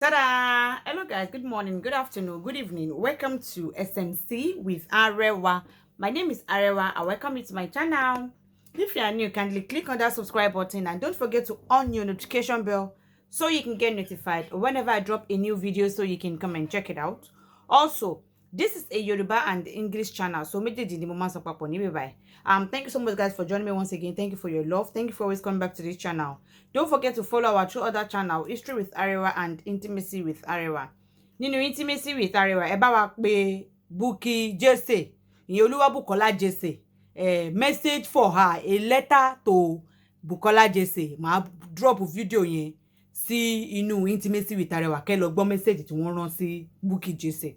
Ta-da! Hello guys, good morning, good afternoon, good evening. Welcome to SMC with Arewa. My name is Arewa. I welcome you to my channel. If you are new, kindly click on that subscribe button and don't forget to on your notification bell so you can get notified whenever I drop a new video so you can come and check it out. Also, this is a Yoruba and English channel, so thank you so much guys for joining me once again. Thank you for your love. Thank you for always coming back to this channel. Don't forget to follow our two other channel, History with Arewa and Intimacy with Arewa. Nínú Intimacy with Arewa, ẹ bá wa pè Bukky Jesse, ìyẹn Oluwabukola Jesse. Message for her, a letter to Bukola Jesse. Ma drop video yẹn sí inú Intimacy with Arewa. Kẹ́ lọ gbọ́ message tí wọ́n rán sí Bukky Jesse.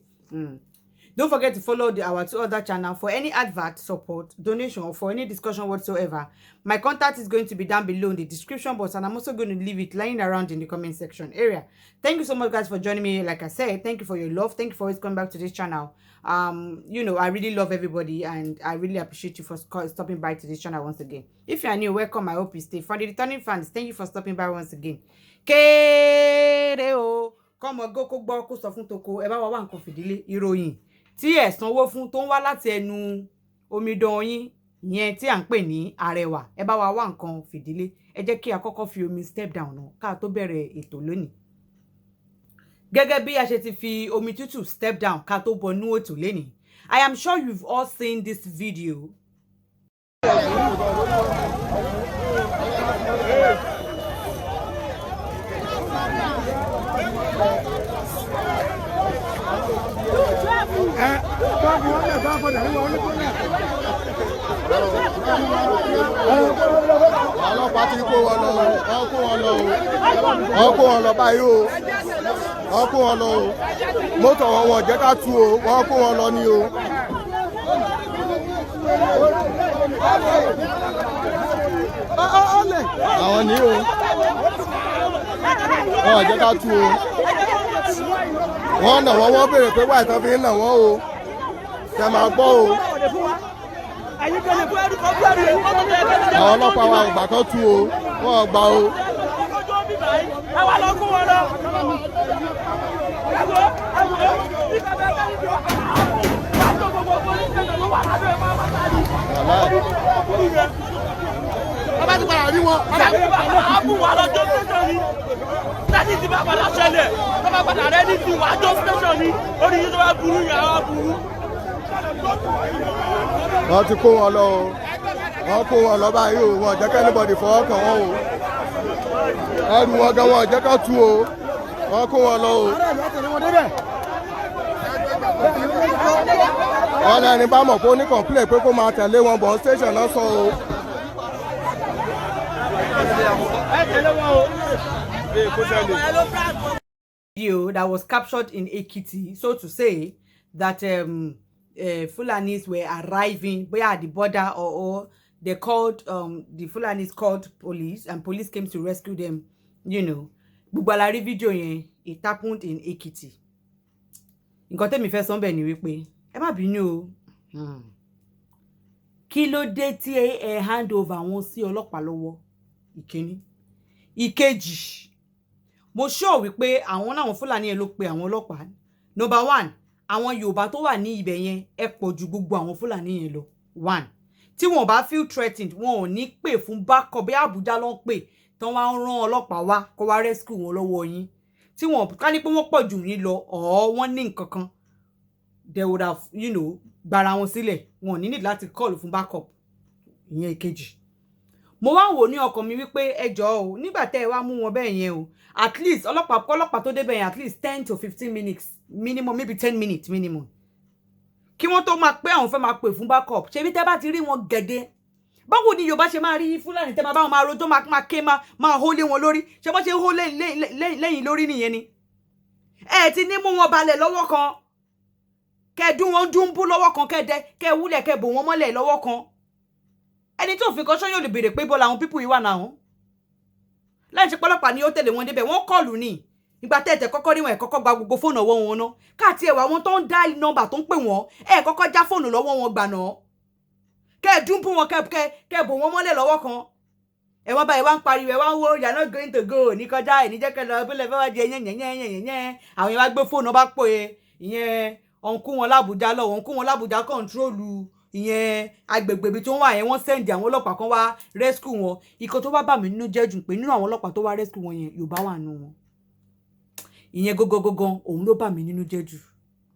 Don't forget to follow our two other channels for any advert, support, donation, or for any discussion whatsoever. My contact is going to be down below in the description box, and I'm also going to leave it lying around in the comment section area. Thank you so much, guys, for joining me. Like I said, thank you for your love. Thank you for always coming back to this channel. I really love everybody, and I really appreciate you for stopping by to this channel once again. If you are new, welcome. I hope you stay. For the returning fans, thank you for stopping by once again. Kéré-o, come on, go gbọ́ kó sọ fún toko. Ẹ bá wa wá nǹkan fìdílé ìròyìn tí ẹ sanwó fún tó ń wá láti ẹnu omidan yín yẹn tí à ń pè ní Arẹwà. Ẹ bá wa wá nǹkan fìdílé. Ẹ jẹ́ kí a kọ́kọ́ fi omi step down náà ká tó bẹ̀rẹ̀ ètò lónìí. Gẹ́gẹ́ bí a ṣe ti fi omi tútù step down ká tó bọnú ètò lónìí. I am sure you've all seen this video. Ọlọ́pàá ti kó wọn lọ báyìí o, wọ́n kó wọn lọ o, mọ́tò wọn jẹ́ ká tú o, wọ́n kó wọn lọ ní o. Àwọn ní o, wọ́n jẹ́ ká tú o, wọ́n nà wọ́n béèrè pé wáyé tán fi ń nà wọ́n o, ṣe máa gbọ́ o. Àwọn ọlọ́pàá wa ìgbà kan tú o, wọ́n gbà o. Bàbá ti padà rí wọn. Àbú wa lọ́jọ́ station ni. Láti ti bá padà ṣẹlẹ̀. Bàbá padà rẹ̀ ní ti wà jọ station ni. Orí yìí tó bá burú yàrá wá burú. Wọ́n ti kó wọn lọ o. Wọ́n kó wọn lọ báyìí o. Wọ́n jẹ́ kẹ́nìbọ̀dì fọwọ́ kàn wọ́n o. Ẹrù wọn gan wọn jẹ́ ká tú o. Wọ́n kó wọn lọ o. Wọ́n lẹ́ni bá mọ̀ pé ó ní complaint pé kó máa tẹ̀lé wọn bọ̀ station náà sọ o. Video that was captured in Ekiti, so to say, that Fulanis were arriving at the border, or they called the Fulanis called police, and police came to rescue them. Bubalari video yẹn, it happened in Ekiti. Nǹkan tẹ́mi fẹ́ sọ ńbẹ̀ ni wípé ẹ má bínú o. Kí ló dé tí ẹ hand over wọn sí ọlọ́pàá lọ́wọ́? Ìkíní. Ìkejì. Mo sure wípé àwọn náà Fúlàní ẹ ló pe àwọn ọlọ́pàá. Number one, àwọn Yorùbá tó wà ní ibẹ̀ yẹn ẹ pọ̀ ju gbogbo àwọn Fúlàní yẹn lọ. One. Tí wọ́n bá feel threatened, wọn ò ní pè fún backup bí Abuja ló ń pè tán wá ń rán ọlọ́pàá wá kó wá rescue wọn lọ́wọ́ yín. Tí wọ́n ká ní pé wọ́n pọ̀ jù yín lọ, wọ́n ní nǹkan kan, they would have, gbara wọn sílẹ̀. Wọn ò ní need láti call fún backup. Ìyẹn ìkejì. Mo wá wò ní ọkàn mi wípé ẹ jọ̀ọ́ o, nígbà tẹ́ ẹ wá mú wọn bẹ́ẹ̀ yẹn o, at least ọlọ́pàá tó débẹ̀ yẹn at least 10 to 15 minutes minimum, maybe 10 minutes minimum. Kí wọ́n tó máa pé àwọn fẹ́ máa pè fún backup. Ṣé bí tẹ́ bá ti rí wọn gẹ̀dẹ̀, báwo ni Yorùbá ṣe máa rí Fúlàní tẹ́ máa bá wọn máa rojọ́ máa ké máa hó lé wọn lórí? Ṣé bọ́ ṣe hó lẹ́yìn lórí nìyẹn ni? Ẹ ti ní mú wọn balẹ̀ lọ́wọ́ kan, kẹ́ dún wọn dúnbú lọ́wọ́ kan, kẹ́ wúlẹ̀ kẹ́ bò wọn mọ́lẹ̀ lọ́wọ́ kan. Ẹni tó fi kọ́ṣọ́ yóò lè béèrè pé bọ́lá àwọn pípù yìí wà náà. Láì ṣe pọ́lọ́pàá ni ó tẹ̀lé wọn débẹ̀, wọ́n kọlù ní. Ìgbà tẹ́tẹ̀ kọ́kọ́ rí wọn ẹ̀ kọ́kọ́ gba gbogbo fóònù ọwọ́ wọn náà. Káàtì ẹ̀wà wọn tó ń dá nọ́mbà tó ń pè wọ́n, ẹ̀ kọ́kọ́ já fóònù lọ́wọ́ wọn gbà náà. Kẹ́ dúnbú wọn kẹ́ bò wọn mọ́lẹ̀ lọ́wọ́ kan. ẹ wá báyìí wá ń pariwo ẹ wá ń wo you are not going to go ní kọjá ẹ ní jẹ́ kẹ́ lọ bílẹ̀ fẹ́ wá di ẹyẹn àwọn yẹn wá gbé fóònù ọba pò e ìyẹn ọ̀nkú wọn lábùjá lọ ọ̀nkú wọn lábùjá kọ́ńtrólù ìyẹn agbègbè ibi tó ń wà yẹn wọ́n sẹ́ǹdì àwọn ọlọ́pàá kan wá rescue wọn ikọ̀ tó wá bà mí nínú jẹ́ jù pé nínú àwọn ọlọ́pàá tó wá rescue wọn yẹn Yorùbá wà nù wọn ìyẹn gógógógán òun ló bà mí nínú jẹ́ jù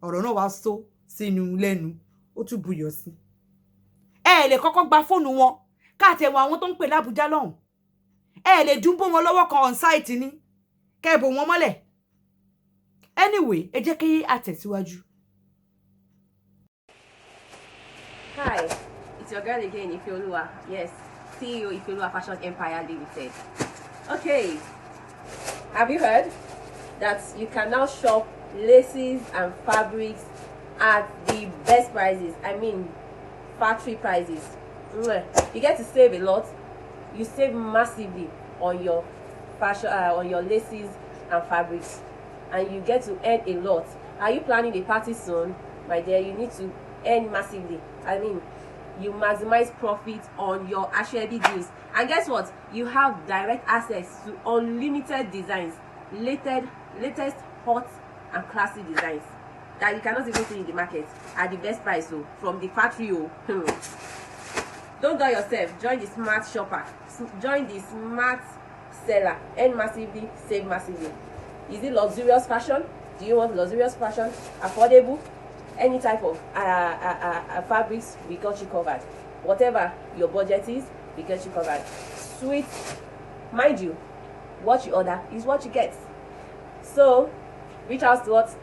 ọ̀rọ̀ náà wá só sínú lẹ́nu ó tún buyọ̀ sí ẹ lè kọ́kọ́ gba fóònù wọn káàtẹ̀wọ̀n àwọn tó ń pè lábújá lọ́hùn ẹ lè dúnbó wọn lọ́wọ́ kan on site ní kẹ́ẹ̀bù wọn mọ́lẹ̀ anyway ẹ jẹ́ kí a tẹ̀síwájú. Hi, it's your girl again, Ifeoluwa. Yes, CEO Ifeoluwa Fashion Empire Limited. Okay, have you heard that you can now shop laces and fabrics at the best prices? I mean, factory prices. You get to save a lot. You save massively on your fashion, on your laces and fabrics, and you get to earn a lot. Are you planning a party soon, my dear? You need to earn massively. I mean, you maximize profit on your Ashwebi deals, and guess what? You have direct access to unlimited designs, latest hot and classy designs that you cannot even see in the market at the best price. So from the factory, don't dull yourself. Join the smart shopper. Join the smart seller. Earn massively, save massively. Is it luxurious fashion? Do you want luxurious fashion? Affordable? Any type of fabrics, we got you covered. Whatever your budget is, we get you covered. Sweet, mind you, what you order is what you get. So reach out to us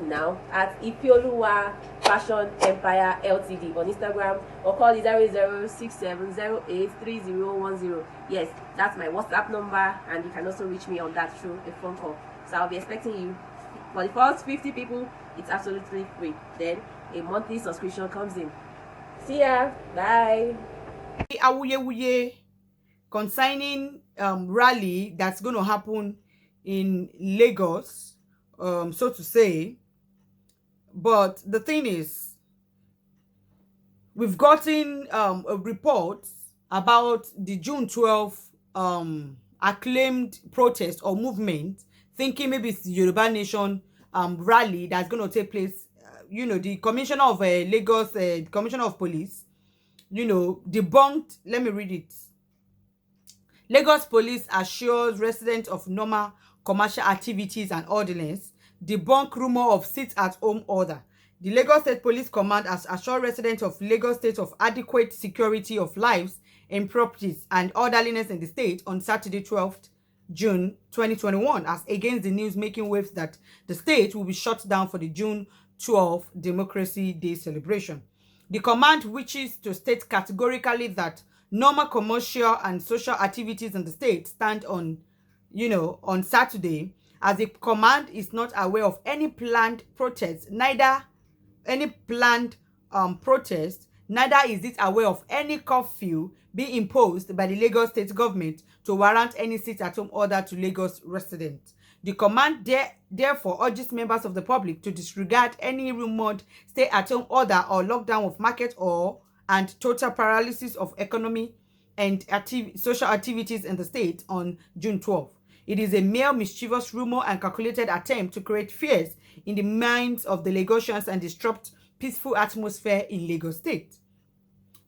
now at Ifeoluwa Fashion Empire Ltd on Instagram, or call 0067083010. Yes, that's my WhatsApp number, and you can also reach me on that through a phone call. So I'll be expecting you. For the first 50 people, it's absolutely free. Then a monthly subscription comes in. See ya. Bye. Awuyewuye concerning rally that's going to happen in Lagos, so to say. But the thing is, we've gotten a report about the June 12th acclaimed protest or movement, thinking maybe it's the Yoruba Nation rally that's going to take place. The commissioner of Lagos, the commissioner of police, debunked. Let me read it. Lagos police assures residents of normal commercial activities and ordinance, debunk rumor of sit-at-home order. The Lagos State Police Command has assured residents of Lagos State of adequate security of lives and properties and orderliness in the state on Saturday, 12th June 2021, as against the news making waves that the state will be shut down for the June 12th Democracy Day celebration. The command wishes to state categorically that normal commercial and social activities in the state stand on Saturday, as the command is not aware of any planned protests, neither is it aware of any curfew being imposed by the Lagos State government to warrant any sit-at-home order to Lagos residents. The command therefore urges members of the public to disregard any rumored stay-at-home order or lockdown of market and total paralysis of economy and social activities in the state on June 12th. It is a mere mischievous rumor and calculated attempt to create fears in the minds of the Lagosians and disrupt peaceful atmosphere in Lagos State.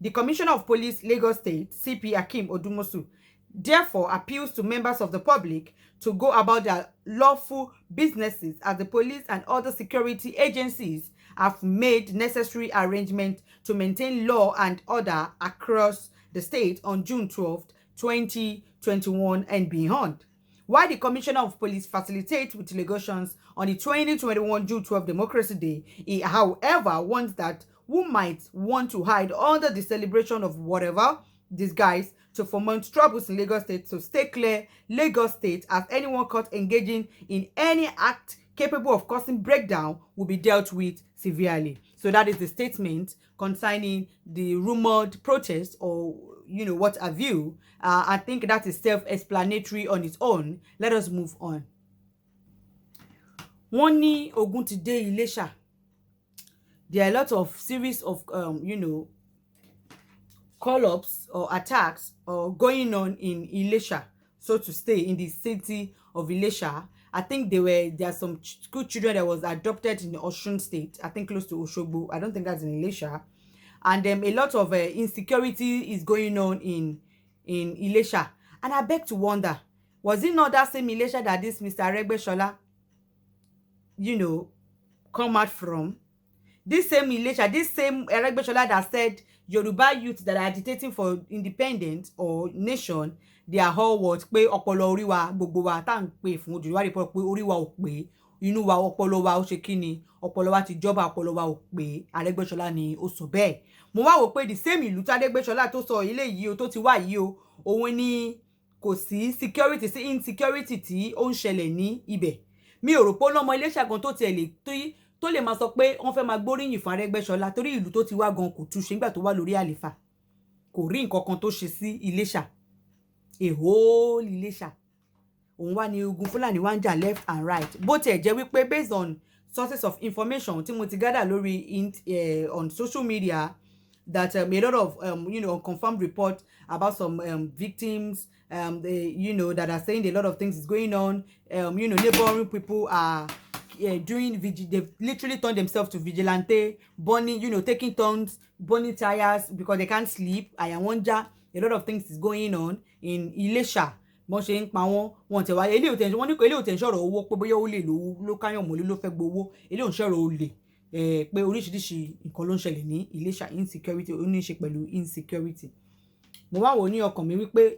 The Commissioner of Police, Lagos State, CP Akim Odumosu, therefore appeals to members of the public to go about their lawful businesses, as the police and other security agencies have made necessary arrangements to maintain law and order across the state on June 12th, 2021 and beyond. While the Commissioner of Police facilitates with Lagosians on the 2021 June 12th Democracy Day, he, however, warns that who might want to hide under the celebration of whatever disguise to foment troubles in Lagos State, so stay clear Lagos State, as anyone caught engaging in any act capable of causing breakdown will be dealt with severely. So that is the statement concerning the rumored protest, or what have you. I think that is self-explanatory on its own. Let us move on. Wọ́n ní ogun ti dé Illesa. There are a lot of series of call-ups or attacks or going on in Illesa, so to stay in the city of Illesa. I think there are some school children that was adopted in Osun State, I think close to Osogbo. I don't think that's in Illesa. And a lot of insecurity is going on in Illesa. And I beg to wonder, was it not that same Illesa that this Mr. Aregbesola, come out from? This same Illesa, this same Aregbesola that said Yoruba youth that are agitating for independence or nation, they are all what? Pé ọpọlọ orí wa gbogbo wa tá ń pè fún Yorùbá report pé orí wa ò pé, inú wa ọpọlọ wa ó ṣe kíni, ọpọlọ wa ti jọba, ọpọlọ wa ò pé. Aregbesola ni ó sọ bẹ́ẹ̀. Mo wá wò pé the same ìlú tí Aregbesola tó sọ ilé yìí o tó ti wá yìí o, òun ni kò sí security, sí insecurity tí ó ń ṣẹlẹ̀ ní ibẹ̀. Mi ò rò pé lọ́mọ Illesa gan tó lè máa sọ pé wọ́n fẹ́ máa gbóríyìn fún Aregbesola torí ìlú tó ti wá gan kò túnṣe nígbà tó wà lórí àléfà. Kò rí nǹkan kan tó ṣe sí Illesa. A whole Illesa. Òun wá ní ogun Fulani wá ń jà left and right. Bó tiẹ̀ jẹ́ wípé based on sources of information tí mo ti gather lórí on social media, that a lot of unconfirmed report about some victims that are saying a lot of things is going on. Neighboring people are they've literally turned themselves to vigilante, burning, taking turns, burning tires because they can't sleep. I wonder, a lot of things is going on in Illesa. Bọ́n ṣe ń pa wọ́n tẹ̀ wá eléyìí tẹ̀ wọ́n ní eléyìí tẹ̀ ń sọ̀rọ̀ owó pé bóyá ó lè ló káyàn mọ́lé ló fẹ́ gbowó, eléyìí ń sọ̀rọ̀ olè pé oríṣiríṣi nǹkan ló ń ṣẹlẹ̀ ní Illesa. Insecurity ó ní í ṣe pẹ̀lú insecurity. Mo wá wò ní ọkàn mi wípé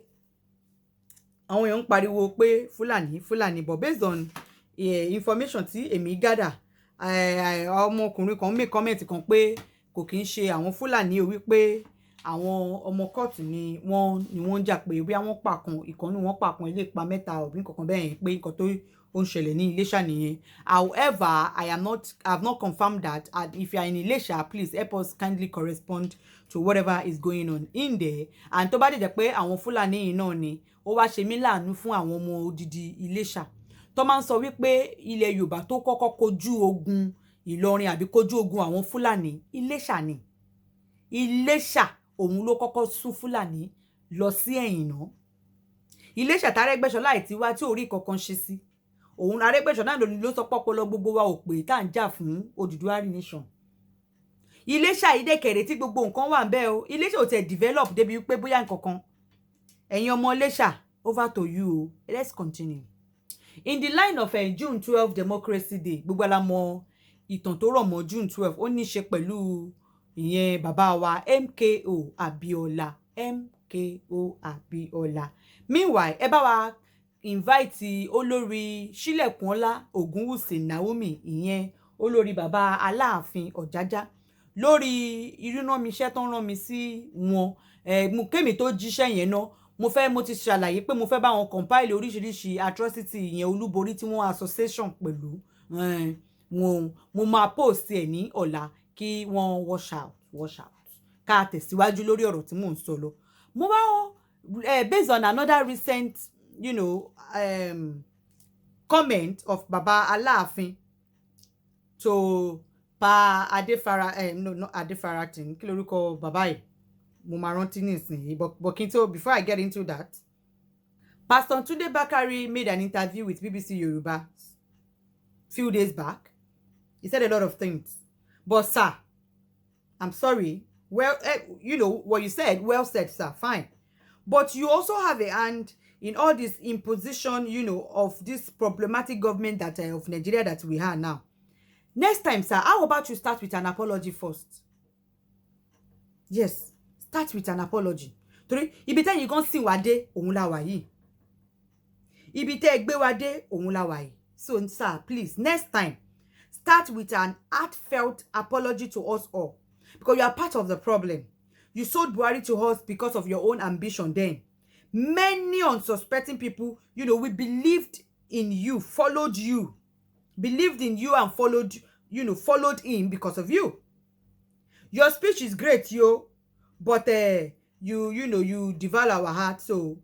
àwọn èèyàn ń pariwo pé Fulani, but based on information tí èmi gather, ọmọkùnrin kan make comment kan pé kò kí ń ṣe àwọn Fulani o, wípé àwọn ọmọ kóòtù ni wọ́n ń jà pé bí àwọn pàkan ìkànnì wọn pàkan ilé ìpa mẹ́ta òbí nǹkan bẹ́ẹ̀ yẹn pé nǹkan tó ń ṣẹlẹ̀ ní Illesa nìyẹn. However, I have not confirmed that, and if you are in Illesa, please help us kindly correspond to whatever is going on in there. And tó bá dẹ̀ jẹ́ pé àwọn Fulani yìí náà ni ó wá ṣe mí láàánú fún àwọn ọmọ odidi Illesa tó máa ń sọ wípé ilẹ̀ Yorùbá tó kọ́kọ́ kojú ogun Ìlọrin àbí kojú ogun àwọn Fulani Illesa ni. Illesa òun ló kọ́kọ́ sún Fulani lọ sí ẹ̀yìn náà. Illesa t'Aregbesola láì tí wá tí orí kankan ṣe sí. Òun Aregbesola ló sọ pọ́pọ́lọ gbogbo wa ò pé tá ń jà fún Odùduwà nation. Illesa ìdẹ́kẹ̀rẹ̀ tí gbogbo nǹkan wà ń bẹ̀ o. Illesa ò tẹ̀ develop débi wípé bóyá nǹkan kan. Ẹ̀yin ọmọ Illesa, over to you. Let's continue. In the line of June 12 Democracy Day, gbogbo la mọ̀ ìtàn tó rọ̀ mọ́ June 12, ó ní ṣe pẹ̀lú ìyẹn bàbá wa MKO Abiola. Meanwhile, ẹ bá wa invite olórí Sílẹ̀kùnọlá Ògúnwùsì Naomi, ìyẹn olórí bàbá Aalafin Ọ̀jájá, lórí ìrúnàmíṣẹ́ tó ń rán mi sí wọn. Kémi tó jíṣẹ́ yẹn náà, mo ti ṣàlàyé pé mo fẹ́ bá wọn compile oríṣiríṣi atrocity ìyẹn olúborí tí wọ́n association pẹ̀lú. Mo máa post ẹ̀ ní ọ̀la kí wọ́n wash out ká tẹ̀síwájú lórí ọ̀rọ̀ tí mò ń sọ lọ. Mo wá based on another recent comment of Baba Aalafin to Pa Adefara no not Adefaratin kí lórúkọ bàbá yìí mo máa rántí nísìnyí, but before I get into that, Pastor Tunde Bakare made an interview with BBC Yoruba few days back. He said a lot of things, but sir, I'm sorry. Well, what you said, well said, sir, fine. But you also have a hand in all this imposition, of this problematic government that of Nigeria that we have now. Next time, sir, how about you start with an apology first? Yes, start with an apology. Torí ibi tẹ́ yín gan sìn wá dé òun la wà yìí. Ibi tẹ́ gbé wá dé òun la wà yìí. So, sir, please, next time, start with an heartfelt apology to us all. Because you are part of the problem. You sold Buhari to us because of your own ambition then. Many unsuspecting people, we believed in you, followed you. Believed in you and followed him because of you. Your speech is great, but you devour our heart, so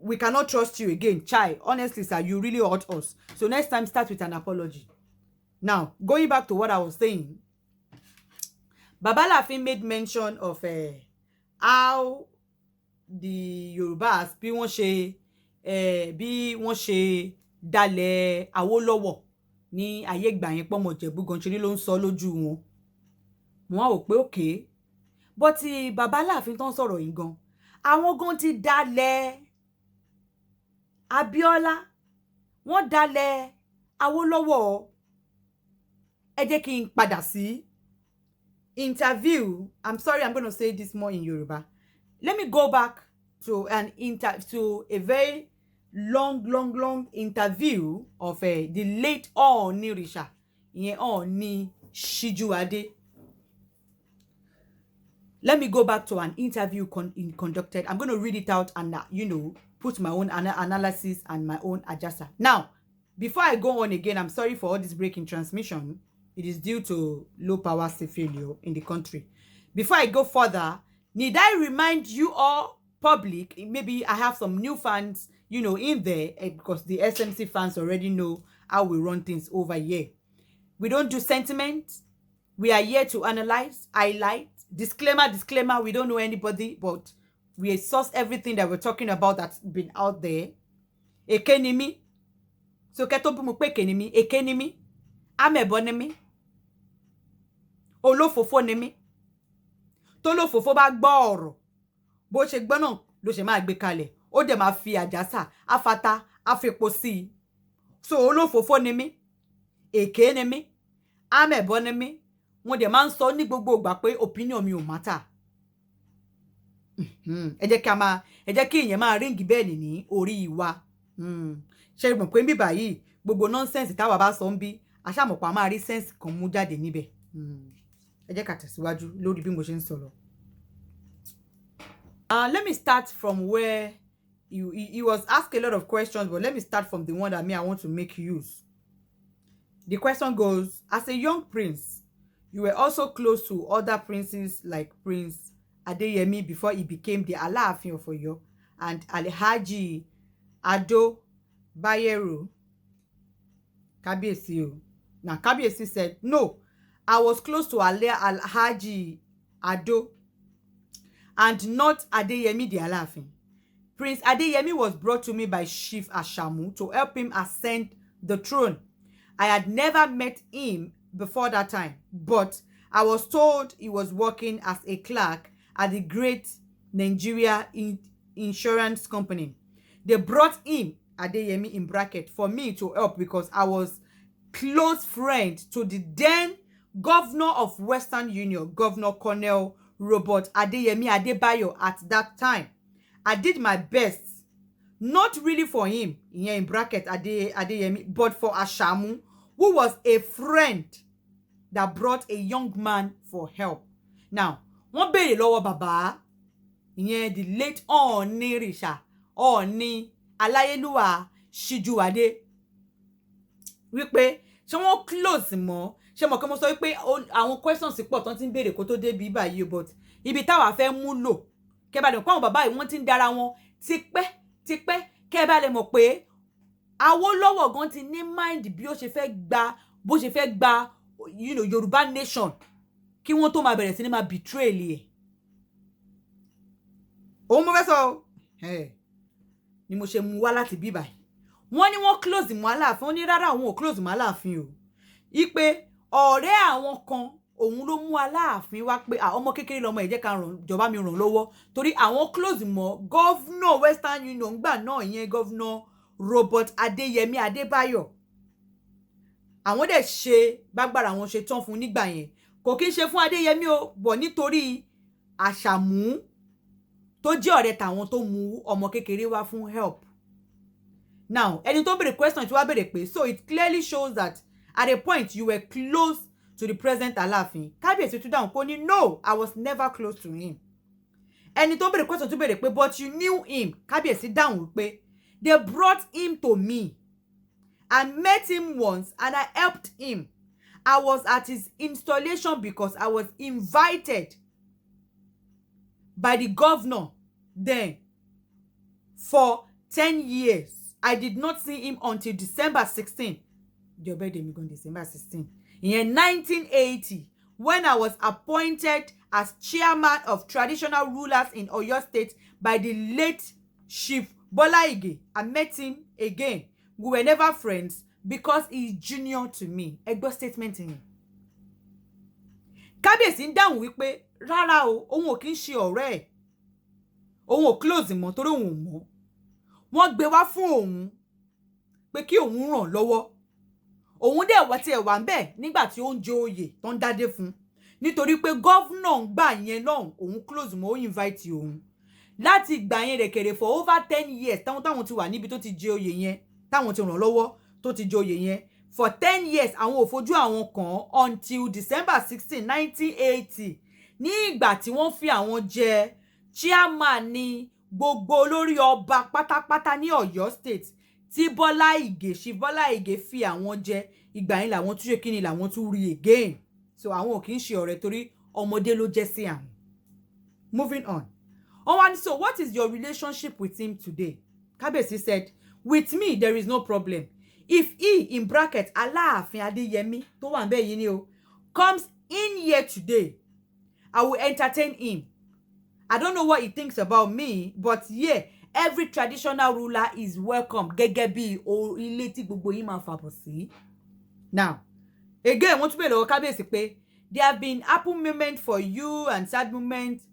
we cannot trust you again. Chai, honestly, sir, you really hurt us. So next time, start with an apology. Now, going back to what I was saying, Baba-Ahmed made mention of how the Yorubas bí wọ́n ṣe dalẹ̀ Awolowo ní ayé ìgbà yẹn pọ́mọ Ìjẹ̀bú gan ṣe ni ló ń sọ lójú wọn. Wọ́n á wò pé okay, but tí bàbá Aláàfin tó ń sọ̀rọ̀ yìí gan, àwọn gan ti dalẹ̀ Abiola, wọ́n dalẹ̀ Awolowo. Ẹ jẹ́ kí n padà sí interview. I'm sorry, I'm going to say this more in Yoruba. Let me go back to a very long interview of the late Oni Risha, Oni Sijuwade. Let me go back to an interview conducted. I'm going to read it out and put my own analysis and my own adjuster. Now, before I go on again, I'm sorry for all this breaking transmission. It is due to low power failure in the country. Before I go further, need I remind you all public, maybe I have some new fans, in there, because the SMC fans already know how we run things over here. We don't do sentiment. We are here to analyze, highlight. Disclaimer, we don't know anybody, but we source everything that we're talking about that's been out there. Ekenimi. So ketobu mu pe kenimi, ekenimi. Amebonemi. Olófòfó ni mí. Tólófòfó bá gbọ́ ọ̀rọ̀, bó ṣe gbọ́ náà ló ṣe máa gbé kalẹ̀. Ó dẹ̀ máa fi àjàsà, afata, afepo sí. So olófòfó ni mí. Èké ni mí. Amẹ̀bọ ni mí. Wọ́n dẹ̀ máa ń sọ ní gbogbo ìgbà pé opinion mi ò matter. Ẹ jẹ́ kí ìyẹn máa ríǹgì bẹ́ẹ̀lì ní orí wa. Ṣé mọ̀ pé bíbà yìí gbogbo nonsense táwa bá sọ ń bí aṣàmọ̀pá máa rí sense kan mú jáde níbẹ̀. Ẹ jẹ́ ká tẹ̀síwájú lórí bí mo ṣe ń sọ̀rọ̀. Let me start from where he was asked a lot of questions, but let me start from the one that I want to make use. The question goes, as a young prince, you were also close to other princes like Prince Adeyemi before he became the Aalafin of Oyo and Alhaji Ado Bayero. Kabiyesi. Now Kabiyesi said, no, I was close to Alhaji Ado and not Adeyemi the Aalafin. Prince Adeyemi was brought to me by Chief Ashamu to help him ascend the throne. I had never met him before that time, but I was told he was working as a clerk at the great Nigeria insurance company. They brought him, Adeyemi in bracket, for me to help because I was close friend to the then governor of Western Union, Governor Colonel Robert Adeyemi Adebayo at that time. I did my best, not really for him, in bracket Adeyemi, but for Ashamu, who was a friend that brought a young man for help. Now, wọ́n béèrè lọ́wọ́ bàbá, the late Oni Risha, Oni Aláyélúwà Sijuwade, wípé ṣé wọ́n close mọ́, ṣé mọ̀ kí mo sọ wípé àwọn questions pọ̀ tán tí ń béèrè kó tó dé bí báyìí, but ibi táwa fẹ́ mú lò kẹ́ bá lè kó àwọn bàbá yìí wọ́n ti ń dára wọn tipẹ́ kẹ́ bá lè mọ̀ pé Awólọ́wọ̀ gan ti ní mind bí ó ṣe fẹ́ gba Yorùbá nation kí wọ́n tó máa bẹ̀rẹ̀ sí ní máa betray ẹ̀. Òun mo fẹ́ sọ ni mo ṣe mú wá láti bí báyìí. Wọ́n ní wọ́n close mọ́ Aláàfin, wọ́n ní rárá àwọn ò close mọ́ Aláàfin o. Ipe ọ̀rẹ́ àwọn kan òun ló mú Aláàfin wá pé ọmọ kékeré lọmọ ẹ jẹ́ ká jọba mi ràn lọ́wọ́ torí àwọn close mọ́ governor Western Union gbà náà ìyẹn governor Robert Adeyemi Adebayo. Àwọn dẹ̀ ṣe bágbára àwọn ṣe tán fún nígbà yẹn. Kò kí ń ṣe fún Adeyemi o, bọ̀ nítorí Àṣàmú tó jẹ́ ọ̀rẹ́ tàwọn tó mú ọmọ kékeré wá fún help. Now, ẹni tó béèrè question tí wá béèrè pé, so it clearly shows that at a point you were close to the present Aalafin. Kábíyèsí tún dáhùn kó ní no, I was never close to him. Ẹni tó béèrè question tún béèrè pé but you knew him. Kábíyèsí dáhùn pé they brought him to me. I met him once and I helped him. I was at his installation because I was invited by the governor then for 10 years. I did not see him until December 16. Your birthday me gone December 16. In 1980, when I was appointed as chairman of traditional rulers in Oyo State by the late Chief Bola Ige. I met him again. We were never friends because he's junior to me. Egbo statement in him. Kábíyèsí ń dáhùn wípé rárá o, òun ò kí ń ṣe ọ̀rẹ́ ẹ̀. Òun ò close mọ́ torí òun ò mọ̀. Wọ́n gbé wá fún òun pé kí òun ràn lọ́wọ́. Òun dẹ̀ wá tí ẹ̀ wà ń bẹ̀ nígbà tí ó ń jẹ oyè tó ń dádé fún. Nítorí pé governor ń gbà yẹn náà òun close mọ́, ó invite òun. Láti ìgbà yẹn rẹ̀kẹ̀rẹ̀ for over 10 years táwọn ti wà níbi tó ti jẹ oyè yẹn, táwọn ti ràn lọ́wọ́ tó ti jẹ oyè yẹn. For 10 years, àwọn ò fojú àwọn kan until December 16, 1980. Ní ìgbà tí wọ́n fi àwọn jẹ chairman ní gbogbo olórí ọba pátápátá ní Ọ̀yọ́ State. Tí Bọ́lá Ìgè, Chief Bọ́lá Ìgè fi àwọn jẹ, ìgbà yẹn làwọn tún ṣe kíni làwọn tún rí again. So àwọn ò kì í ṣe ọ̀rẹ́ torí ọmọdé ló jẹ́ sí àwọn. Moving on. So what is your relationship with him today? Kábíyèsí said, with me, there is no problem. If he, in bracket, Aalafin Adeyemi, tó wà ńbẹ̀ yìí ni o, comes in here today, I will entertain him. I don't know what he thinks about me, but yeah, every traditional ruler is welcome. Gẹ́gẹ́ bí ilé tí gbogbo yín máa fàbọ̀ sí. Now, again, wọ́n tún bèèrè lọ́wọ́ Kábíyèsí pé there have been happy moments for you and sad moments.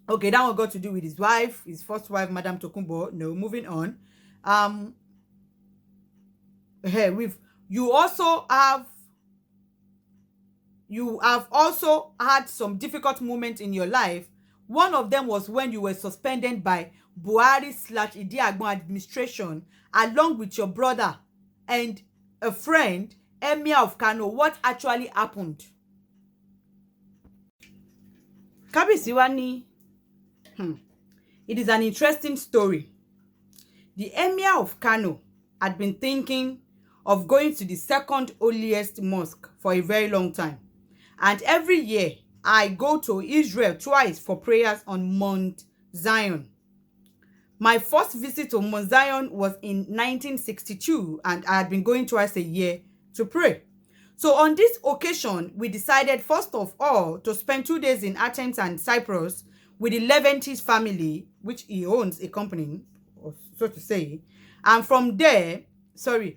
Okay, that one got to do with his wife, his first wife, Madam Tokunbo. No, moving on. You have also had some difficult moments in your life. One of them was when you were suspended by Buhari/Idiagbon administration along with your brother and a friend, Emir of Kano. What actually happened? Kábíyèsí wá ní, it is an interesting story. The Emir of Kano had been thinking of going to the second holiest mosque for a very long time. And every year, I go to Israel twice for prayers on Mount Zion. My first visit to Mount Zion was in 1962, and I had been going twice a year to pray. So on this occasion, we decided first of all to spend 2 days in Athens and Cyprus with the Leventis family, which he owns a company, or so to say. And from there, with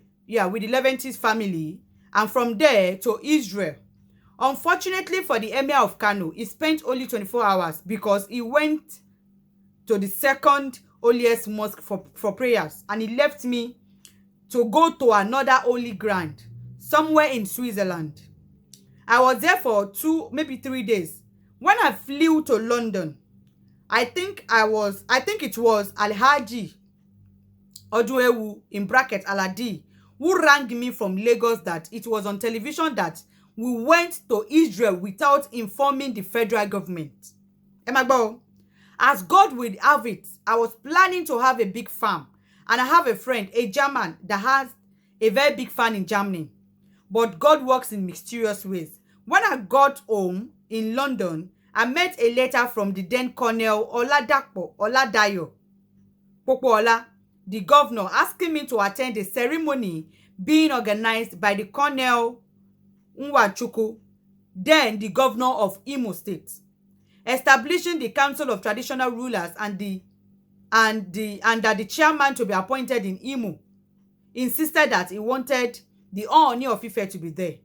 the Leventis family, and from there to Israel. Unfortunately for the Emir of Kano, he spent only 24 hours because he went to the second holiest mosque for prayers, and he left me to go to another holy ground somewhere in Switzerland. I was there for 2, maybe 3 days. When I flew to London, I think it was Alhaji Oduewu, in bracket Aladi, who rang me from Lagos that it was on television that we went to Israel without informing the federal government. As God would have it, I was planning to have a big farm, and I have a friend, a German, that has a very big farm in Germany. But God works in mysterious ways. When I got home in London, I met a letter from the then Colonel Oladayo Popola, the governor, asking me to attend a ceremony being organized by the Colonel Nwachukwu, then the governor of Imo State, establishing the Council of Traditional Rulers and that the chairman to be appointed in Imo insisted that he wanted the Oni of Ife to be there.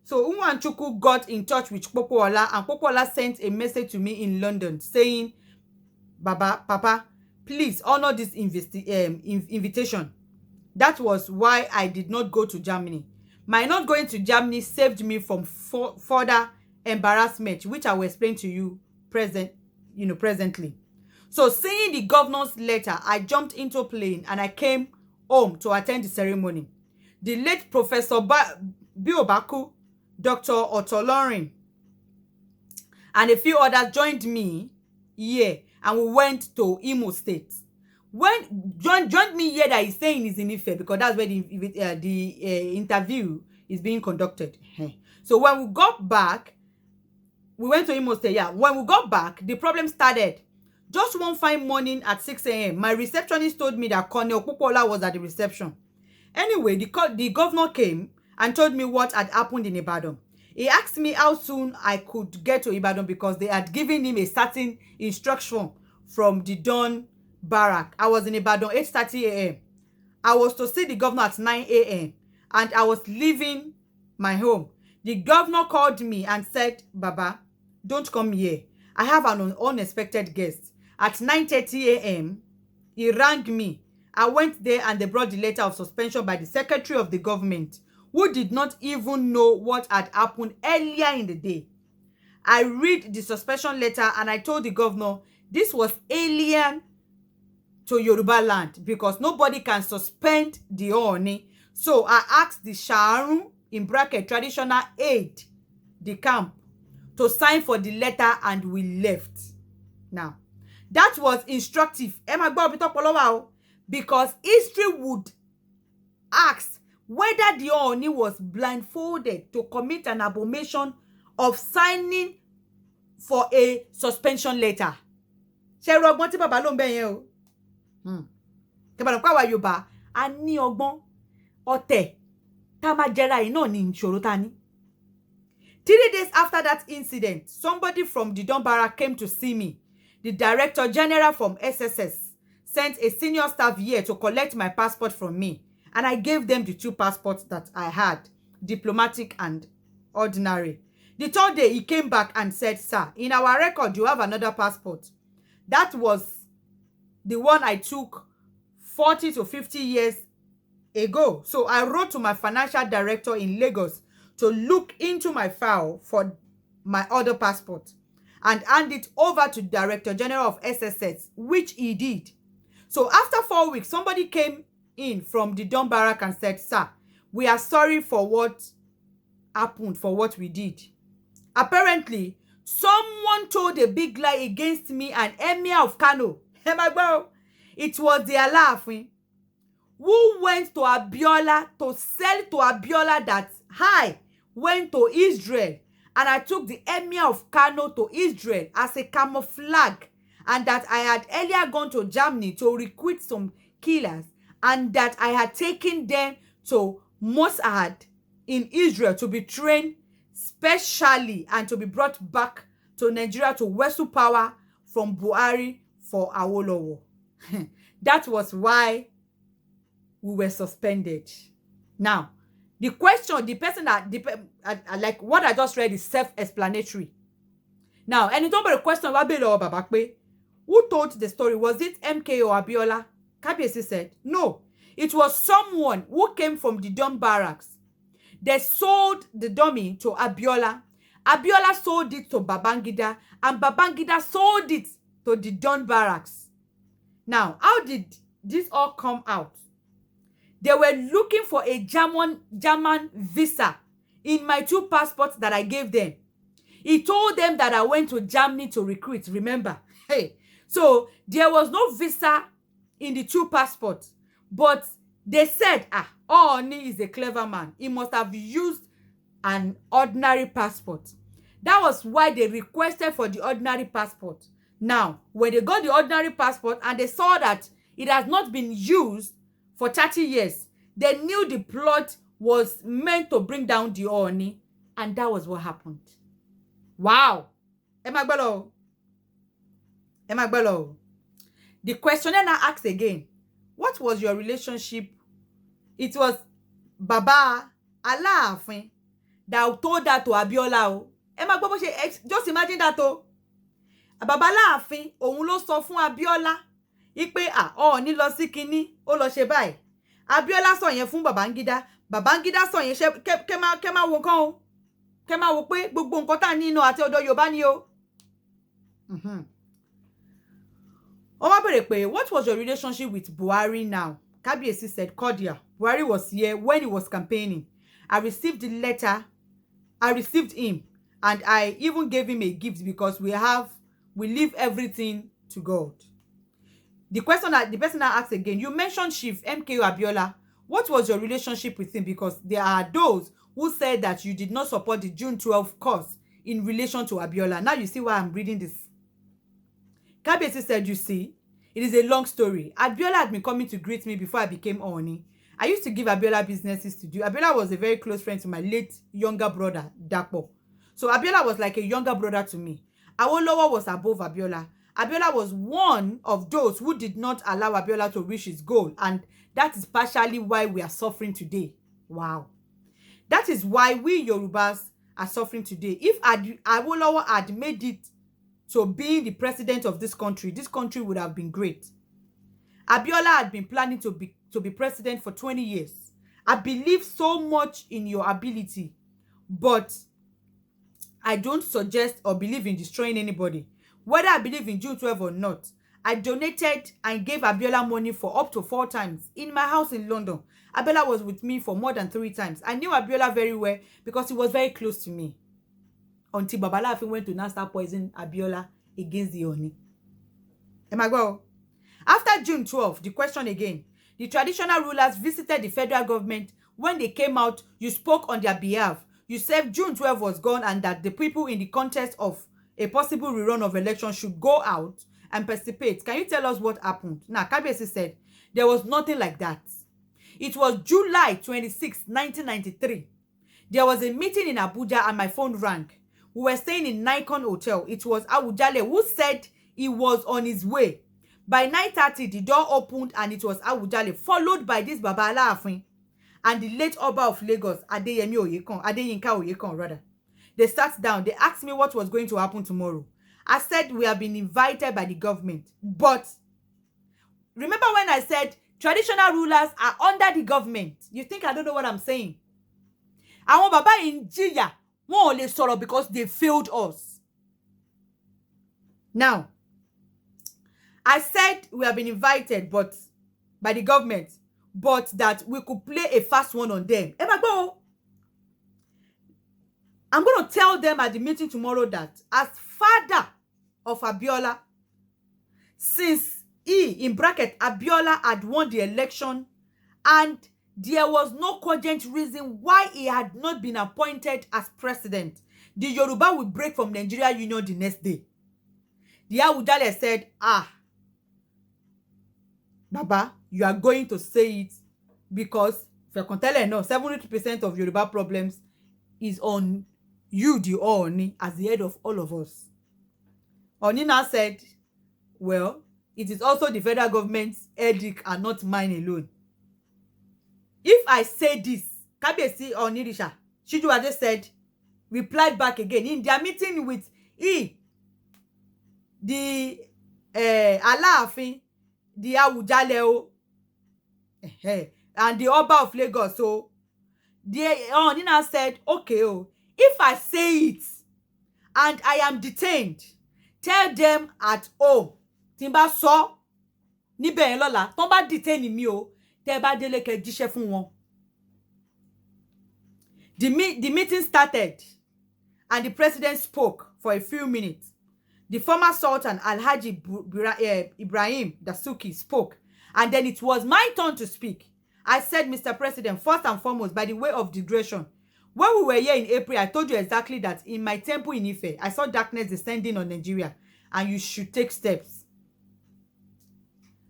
So Nwachukwu got in touch with Popola, and Popola sent a message to me in London saying, Papa, please honor this invitation. That was why I did not go to Germany. My not going to Germany saved me from further embarrassment, which I will explain to you presently. So seeing the governor's letter, I jumped into a plane and I came home to attend the ceremony. The late Professor Biobaku, Dr. Otolorin, and a few others joined me here, and we went to Imo State. When joined me here, that he's saying is in Ife, because that's where the interview is being conducted. So when we got back, we went to Imo State. Yeah, when we got back, the problem started. Just one fine morning at 6 a.m., my receptionist told me that Colonel Popola was at the reception. Anyway, the governor came and told me what had happened in Ibadan. He asked me how soon I could get to Ibadan because they had given him a certain instruction from the Dawn barrack. I was in Ibadan 8:30 a.m. I was to see the governor at 9 a.m. and I was leaving my home. The governor called me and said, Baba, don't come here. I have an unexpected guest. At 9:30 a.m., he rang me. I went there and they brought the letter of suspension by the secretary of the government, who did not even know what had happened earlier in the day. I read the suspension letter and I told the governor this was alien to Yoruba land because nobody can suspend the Oni. So I asked the Sharu, in bracket, traditional aid, the camp, to sign for the letter and we left. Now, that was instructive. Because history would ask whether the Oni was blindfolded to commit an abomination of signing for a suspension letter. Ṣé ro ọgbọ́n tí bàbá ló ń bẹ yẹn o? Kẹ́bàdàn pa wa Yorùbá, a ní ọgbọ́n ọ̀tẹ̀ tá máa jẹra yìí náà ní ìṣòro tá ní. 3 days after that incident, somebody from the Donbara came to see me. The Director General from SSS sent a senior staff here to collect my passport from me, and I gave them the 2 passports that I had, diplomatic and ordinary. The 3rd day, he came back and said, sir, in our record, you have another passport. That was the one I took 40 to 50 years ago. So I wrote to my financial director in Lagos to look into my file for my other passport and hand it over to the Director General of SSS, which he did. So after 4 weeks, somebody came in from the Don Barrack and said, sir, we are sorry for what happened, for what we did. Apparently, someone told a big lie against me and Emir of Kano. It was the Aalafin who went to Abiola to sell to Abiola that I went to Israel and I took the Emir of Kano to Israel as a camouflage, and that I had earlier gone to Germany to recruit some killers, and that I had taken them to Mossad in Israel to be trained specially and to be brought back to Nigeria to wrestle power from Buhari for Awolowo. That was why we were suspended. Now, the question, the person that, like what I just read is self-explanatory. Now, and don't the question, who told the story? Was it MK or Abiola? Kabiyesi said, no, it was someone who came from the Don Barracks. They sold the dummy to Abiola. Abiola sold it to Babangida, and Babangida sold it to the Don Barracks. Now, how did this all come out? They were looking for a German visa in my 2 passports that I gave them. He told them that I went to Germany to recruit, remember? Hey, so there was no visa in the 2 passports, but they said, Ooni is a clever man. He must have used an ordinary passport. That was why they requested for the ordinary passport. Now, when they got the ordinary passport and they saw that it has not been used for 30 years, they knew the plot was meant to bring down the Ooni, and that was what happened. Wow. Emagbelo. The questionnaire now asks again, what was your relationship? It was Baba Aalafin that told that to Abiola. Just imagine that. Baba Aalafin, òun ló sọ fún Abiola ipe Ooni lọ sí kíní, ó lọ ṣe báyìí. Abiola sọ yẹn fún Babangida. Babangida sọ yẹn ṣe kẹ́ máa wo nǹkan o. Kẹ́ máa wo pé gbogbo nǹkan tá ní inú àti ọ̀dọ̀ Yorùbá ni o. What was your relationship with Buhari now? Kabiyesi said, cordial. Buhari was here when he was campaigning. I received the letter. I received him. And I even gave him a gift because we leave everything to God. The person that asked again, you mentioned Chief MK Abiola. What was your relationship with him? Because there are those who said that you did not support the June 12th course in relation to Abiola. Now you see why I'm reading this. Kabiyesi said, you see, it is a long story. Abiola had been coming to greet me before I became Ooni. I used to give Abiola businesses to do. Abiola was a very close friend to my late younger brother, Dapo. So Abiola was like a younger brother to me. Awolowo was above Abiola. Abiola was one of those who did not allow Abiola to reach his goal. And that is partially why we are suffering today. Wow. That is why we Yorubas are suffering today. If Awolowo had made it to being the president of this country would have been great. Abiola had been planning to be president for 20 years. I believe so much in your ability, but I don't suggest or believe in destroying anybody. Whether I believe in June 12 or not, I donated and gave Abiola money for up to 4 times in my house in London. Abiola was with me for more than 3 times. I knew Abiola very well because he was very close to me. Until Baba-Ahmed went to now start poisoning Abiola against the Oni. Am I go? After June 12, the question again. The traditional rulers visited the federal government. When they came out, you spoke on their behalf. You said June 12 was gone and that the people in the contest of a possible rerun of election should go out and participate. Can you tell us what happened? Now, Kabiyesi said there was nothing like that. It was July 26, 1993. There was a meeting in Abuja and my phone rang. We were staying in Nikon Hotel. It was Awujale who said he was on his way. By 9:30, the door opened and it was Awujale, followed by this Baba-Ahmed and the late Oba of Lagos, Adeyinka Oyekan, rather. They sat down. They asked me what was going to happen tomorrow. I said we have been invited by the government. But remember when I said traditional rulers are under the government? You think I don't know what I'm saying? Àwọn baba in Jìyà, wọ́n ò lè sọ̀rọ̀ because they failed us. Now, I said we have been invited by the government, but that we could play a fast one on them. I'm going to tell them at the meeting tomorrow that as father of Abiola, since Abiola had won the election and there was no cogent reason why he had not been appointed as president, the Yoruba would break from Nigeria Union the next day. The Awujale said, Baba, you are going to say it because if you can tell her no, 70% of Yoruba problems is on you, the Oni, as the head of all of us. Oni now said, well, it is also the federal government's edict and not mine alone. If I say this, Kabiyesi Onirisha, Sijuwade said, replied back again in their meeting with the Aalafin, the Awujale, and the Oba of Lagos. So the Oni said, okay, if I say it and I am detained, tell them at home. Timba so ni be lola, ton ba detain mi o, te ba dele ke jíṣẹ́ fún wọn. The meeting started and the president spoke for a few minutes. The former Sultan Alhaji Ibrahim Dasuki spoke, and then it was my turn to speak. I said, Mr. President, first and foremost, by the way of digression, when we were here in April, I told you exactly that in my temple in Ife, I saw darkness descending on Nigeria, and you should take steps.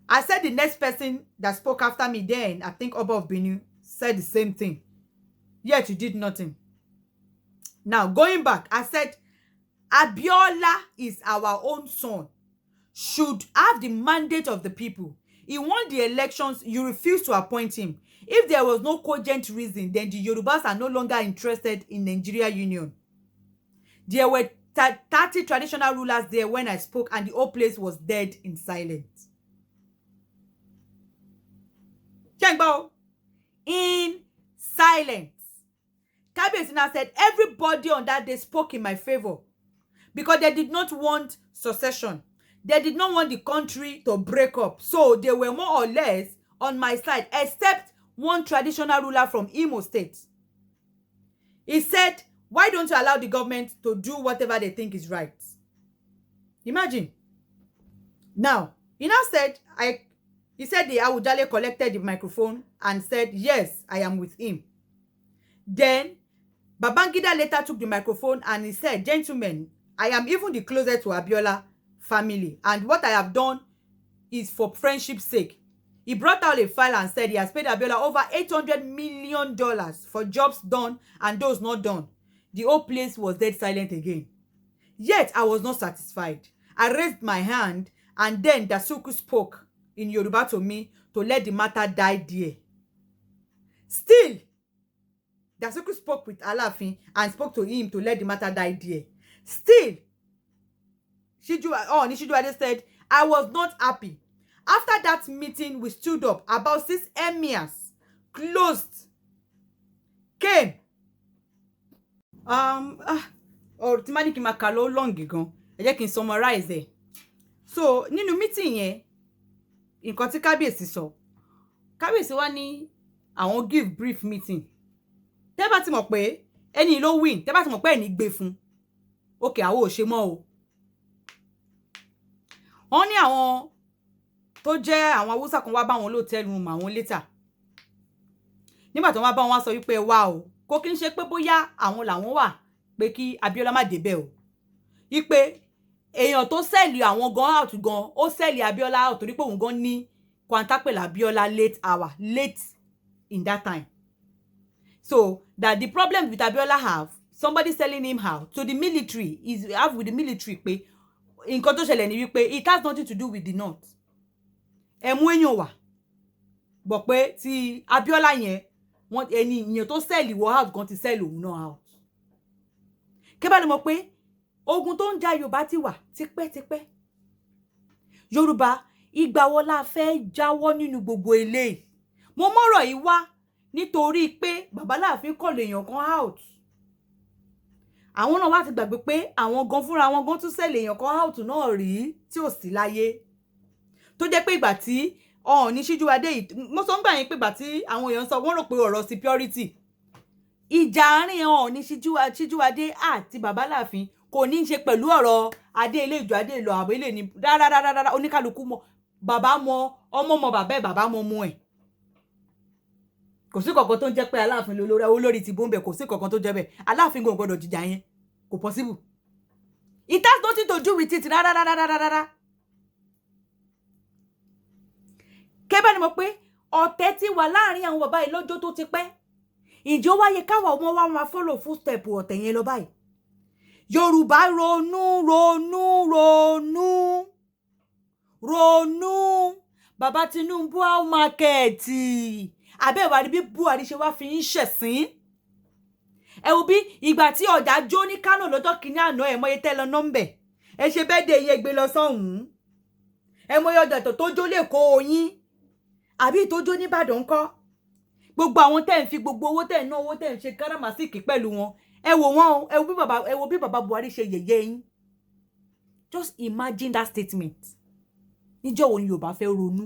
I said the next person that spoke after me then, I think Oba of Benin, said the same thing. Yet you did nothing. Now, going back, I said, Abiola is our own son, should have the mandate of the people. He won the elections, you refused to appoint him. If there was no cogent reason, then the Yorubas are no longer interested in Nigeria Union. There were 30 traditional rulers there when I spoke, and the whole place was dead in silence. Chengbo, in silence. Kabiyesi now said everybody on that day spoke in my favor because they did not want secession. They did not want the country to break up. So they were more or less on my side, except one traditional ruler from Imo State. He said, why don't you allow the government to do whatever they think is right? Imagine. Now, he now said, he said the Awujale collected the microphone and said, yes, I am with him. Then, Babangida later took the microphone and he said, gentlemen, I am even the closest to Abiola family. And what I have done is for friendship's sake. He brought out a file and said he has paid Abiola over $800 million for jobs done and those not done. The whole place was dead silent again. Yet I was not satisfied. I raised my hand and then Dasuku spoke in Yoruba to me to let the matter die there. Still, Dasuku spoke with Aalafin and spoke to him to let the matter die there. Still, Sijuwade said, I was not happy. After that meeting, we stood up. About 6 emirs closed came. Timani ki makalo long gan. Ẹ jẹ́ kí n summarize ẹ̀. So, nínú meeting yẹn, nǹkan tí Kábíyèsí sọ. Kábíyèsí wá ní àwọn give brief meeting. Tẹ́ bá ti mọ̀ pé ẹni ló win, tẹ́ bá ti mọ̀ pé ẹni gbé fún. Okay, àwa ò ṣe mọ́ o. Wọ́n ní àwọn tó jẹ́ àwọn Hausa kan wá bá wọn hotel room àwọn later. Nígbà tó wá bá wọn sọ wípé wá o, kò kí n ṣe pé bóyá àwọn làwọn wà pé kí Abiola má débẹ̀ o. Wípé èèyàn tó sẹ́ẹ̀lì àwọn gan out gan, ó sẹ́ẹ̀lì Abiola out torí pé òun gan ní kwanta pẹ̀lú Abiola late in that time. So that the problem with Abiola have somebody selling him out to the military is have with the military pé nǹkan tó ṣẹlẹ̀ ní wípé it has nothing to do with the north. Ẹ̀mú èèyàn wà gbọ́ pé ti Abiola yẹn wọ́n ẹni ìyẹn tó sẹ́ẹ̀lì wọ out gan ti sẹ́ẹ̀lì òun náà out. Kẹ́bà lè mọ̀ pé ogun tó ń ja Yorùbá ti wà tipẹ́tipẹ́. Yorùbá ìgbà wo la fẹ́ jáwọ́ nínú gbogbo eléyìí. Mo mọ̀rọ̀ yìí wá nítorí pé Baba-Ahmed kọ̀lé èèyàn kan out. Àwọn náà wá ti gbàgbé pé àwọn gan fúnra wọn gan tún sẹ́ẹ̀lì èèyàn kan out náà rí tí ò sí láyé. Tó jẹ́ pé ìgbà tí Oni Sijuwade yìí mo sọ ngbà yẹn pé ìgbà tí àwọn èèyàn sọ wọ́n rò pé ọ̀rọ̀ security ìjà àárín Oni Sijuwade àti Baba-Ahmed kò ní í ṣe pẹ̀lú ọ̀rọ̀ adé ilé ìjọ adé ìlọ àbọ̀ ilé ní rárá oníkálukú mọ̀ bàbá mọ̀ ọmọ mọ̀ bàbá ẹ̀ bàbá mọ̀ mú ẹ̀. Kò sí kankan tó ń jẹ́ pé Aláàfin olórí ti bombe kò sí kankan tó jẹ́ bẹ́ẹ̀ Aláàfin gan gbọ́dọ̀ jìjà yẹn kò possible. It has nothing to do with it rárá. Kẹ́bẹ́ ni mo pé ọ̀tẹ̀ ti wà láàrin àwọn bàbá yìí lọ́jọ́ tó ti pẹ́. Ìjọ wáyé káwa ọmọ wa máa follow footstep ọ̀tẹ̀ yẹn lọ báyìí. Yorùbá ronú. Bàbá Tinubu how market. Àbẹ́wà ni bí Buhari ṣe wá fi ń ṣẹ̀sín. Ẹ wo bí ìgbà tí ọjà jó ní Kánò lọ́jọ́ kìíní àná ẹ̀ mọ́yé tẹ́ lọ nọ́mbẹ̀. Ẹ ṣe bẹ́ẹ̀ dé iye gbé lọ sọ́hùn. Ẹ mọ́yé ọjà tó jó lè kó oyin. Àbí ìtójó ní Ìbàdàn ńkọ́. Gbogbo àwọn tẹ́ ń fi gbogbo owó tẹ́ ń ná owó tẹ́ ń ṣe káràmásìkì pẹ̀lú wọn. Ẹ wò wọ́n o, ẹ wo bí bàbá Buhari ṣe yẹ̀yẹ́ yín. Just imagine that statement. Níjọ́ wo ni Yorùbá fẹ́ ronú?